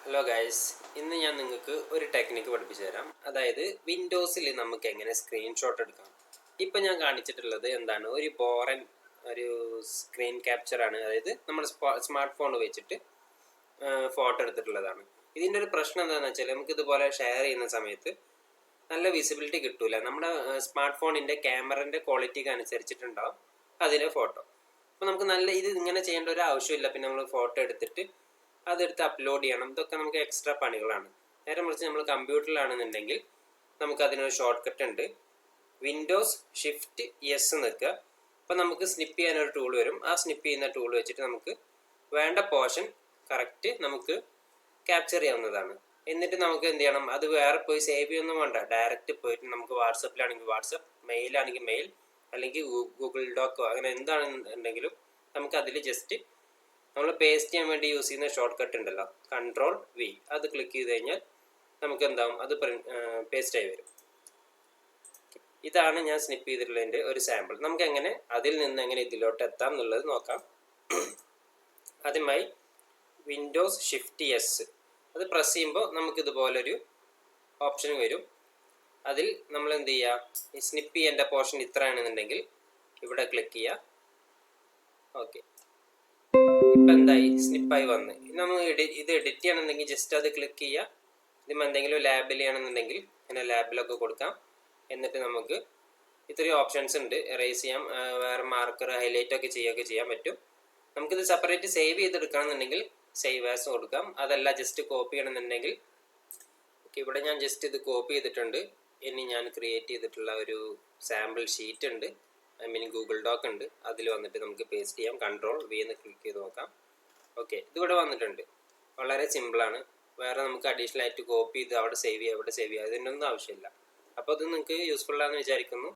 Hello guys, ഇന്ന് ഞാൻ നിങ്ങൾക്ക് ഒരു ടെക്നിക്ക് പഠിപ്പിച്ചു തരാം. അതായത് വിൻഡോസിൽ നമുക്ക് എങ്ങനെ സ്ക്രീൻഷോട്ട് എടുക്കാം. ഇപ്പം ഞാൻ കാണിച്ചിട്ടുള്ളത് എന്താണ്, ഒരു ബോറൻ ഒരു സ്ക്രീൻ ക്യാപ്ചറാണ്. അതായത് നമ്മൾ സ്മാർട്ട് ഫോൺ വെച്ചിട്ട് ഫോട്ടോ എടുത്തിട്ടുള്ളതാണ്. ഇതിൻ്റെ ഒരു പ്രശ്നം എന്താണെന്ന് വെച്ചാൽ, നമുക്ക് ഇതുപോലെ ഷെയർ ചെയ്യുന്ന സമയത്ത് നല്ല വിസിബിലിറ്റി കിട്ടൂല. നമ്മുടെ സ്മാർട്ട് ഫോണിൻ്റെ ക്യാമറൻ്റെ ക്വാളിറ്റിക്ക് അനുസരിച്ചിട്ടുണ്ടാവും അതിലെ ഫോട്ടോ. അപ്പോൾ നമുക്ക് ഇത് ഇങ്ങനെ ചെയ്യേണ്ട ഒരു ആവശ്യമില്ല. പിന്നെ നമ്മൾ ഫോട്ടോ എടുത്തിട്ട് അതെടുത്ത് അപ്ലോഡ് ചെയ്യണം. ഇതൊക്കെ നമുക്ക് എക്സ്ട്രാ പണികളാണ്. നേരെ മറിച്ച് നമ്മൾ കമ്പ്യൂട്ടറിലാണെന്നുണ്ടെങ്കിൽ നമുക്ക് അതിനൊരു ഷോർട്ട് കട്ട് ഉണ്ട്. വിൻഡോസ് ഷിഫ്റ്റ് എസ് നിൽക്കുക. അപ്പോൾ നമുക്ക് സ്നിപ്പ് ചെയ്യാനൊരു ടൂൾ വരും. ആ സ്നിപ്പ് ചെയ്യുന്ന ടൂൾ വെച്ചിട്ട് നമുക്ക് വേണ്ട പോർഷൻ കറക്റ്റ് നമുക്ക് ക്യാപ്ചർ ചെയ്യാവുന്നതാണ്. എന്നിട്ട് നമുക്ക് എന്ത് ചെയ്യണം, അത് വേറെ പോയി സേവ് ചെയ്യൊന്നും വേണ്ട. ഡയറക്റ്റ് പോയിട്ട് നമുക്ക് വാട്സപ്പിലാണെങ്കിൽ വാട്സപ്പ്, മെയിലാണെങ്കിൽ മെയിൽ, അല്ലെങ്കിൽ ഗൂഗിൾ ഡോക്കോ അങ്ങനെ എന്താണെന്നുണ്ടെങ്കിലും നമുക്ക് അതിൽ ജസ്റ്റ് നമ്മൾ പേസ്റ്റ് ചെയ്യാൻ വേണ്ടി യൂസ് ചെയ്യുന്ന ഷോർട്ട് കട്ട് ഉണ്ടല്ലോ, Ctrl+V, അത് ക്ലിക്ക് ചെയ്ത് കഴിഞ്ഞാൽ നമുക്ക് എന്താവും, അത് പേസ്റ്റ് ആയി വരും. ഇതാണ് ഞാൻ സ്നിപ്പ് ചെയ്തിട്ടുള്ളതിൻ്റെ ഒരു സാമ്പിൾ. നമുക്ക് എങ്ങനെ അതിൽ നിന്ന് എങ്ങനെ ഇതിലോട്ട് എത്താം എന്നുള്ളത് നോക്കാം. ആദ്യമായി വിൻഡോസ് ഷിഫ്റ്റ് എസ് അത് പ്രസ് ചെയ്യുമ്പോൾ നമുക്ക് ഇതുപോലൊരു ഓപ്ഷൻ വരും. അതിൽ നമ്മൾ എന്ത് ചെയ്യുക, ഈ സ്നിപ്പ് ചെയ്യേണ്ട പോർഷൻ ഇത്രയാണെന്നുണ്ടെങ്കിൽ ഇവിടെ ക്ലിക്ക് ചെയ്യുക. ഓക്കെ, ഇപ്പം എന്തായി, സ്നിപ്പായി വന്ന്. നമ്മൾ ഇത് എഡിറ്റ് ചെയ്യണമെന്നുണ്ടെങ്കിൽ ജസ്റ്റ് അത് ക്ലിക്ക് ചെയ്യുക. ഇതിപ്പോൾ എന്തെങ്കിലും ലാബിൽ ചെയ്യണമെന്നുണ്ടെങ്കിൽ അങ്ങനെ ലാബിലൊക്കെ കൊടുക്കാം. എന്നിട്ട് നമുക്ക് ഇത്രയും ഓപ്ഷൻസ് ഉണ്ട്. എറേസ് ചെയ്യാം, വേറെ മാർക്കർ ഹൈലൈറ്റ് ഒക്കെ ചെയ്യാൻ പറ്റും. നമുക്കിത് സെപ്പറേറ്റ് സേവ് ചെയ്തെടുക്കണമെന്നുണ്ടെങ്കിൽ സേവ് ആസ് കൊടുക്കാം. അതല്ല ജസ്റ്റ് കോപ്പി ചെയ്യണമെന്നുണ്ടെങ്കിൽ ഓക്കെ, ഇവിടെ ഞാൻ ജസ്റ്റ് ഇത് കോപ്പി ചെയ്തിട്ടുണ്ട്. ഇനി ഞാൻ ക്രിയേറ്റ് ചെയ്തിട്ടുള്ള ഒരു സാമ്പിൾ ഷീറ്റ് ഉണ്ട്, ഗൂഗിൾ ഡോക്ക് ഉണ്ട്. അതിൽ വന്നിട്ട് നമുക്ക് പേസ്റ്റ് ചെയ്യാം. Ctrl+V എന്ന് ക്ലിക്ക് ചെയ്ത് നോക്കാം. ഓക്കെ, ഇതിവിടെ വന്നിട്ടുണ്ട്. വളരെ സിമ്പിളാണ്. വേറെ നമുക്ക് അഡീഷണൽ ആയിട്ട് കോപ്പി ചെയ്ത് അവിടെ സേവ് ചെയ്യുക, ഇവിടെ സേവ് ചെയ്യുക, ഇതിനൊന്നും ആവശ്യമില്ല. അപ്പോൾ അത് നിങ്ങൾക്ക് യൂസ്ഫുൾ ആണെന്ന് വിചാരിക്കുന്നു.